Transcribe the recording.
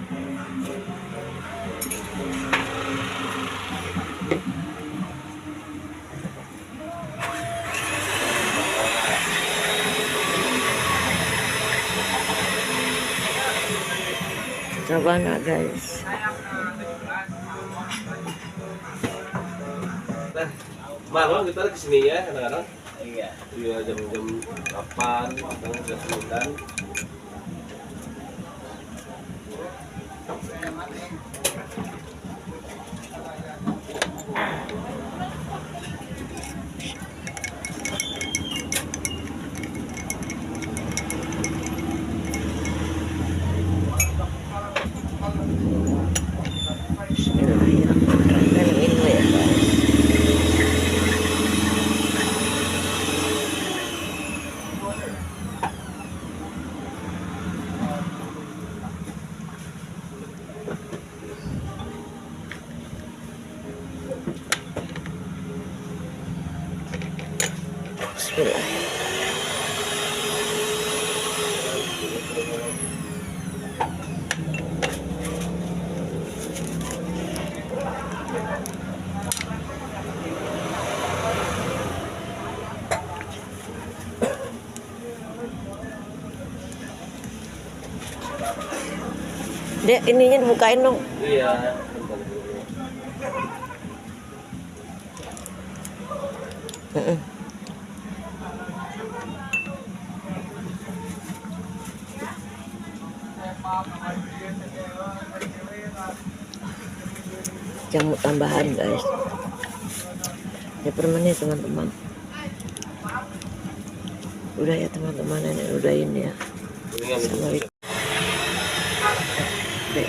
Coba nak guys. Nah, malam kita kesini ya kadang-kadang. Iya. Iya jam-jam 8 atau jam 9. Bismillahirrahmanirrahim. Ini ya guys. Bismillahirrahmanirrahim. Dek, ininya dibukain dong. Iya. Jamu tambahan guys. Ya permennya teman-teman. Udah ya teman-teman, ini udahin ya. Ini yang Assalamualaikum. Dek,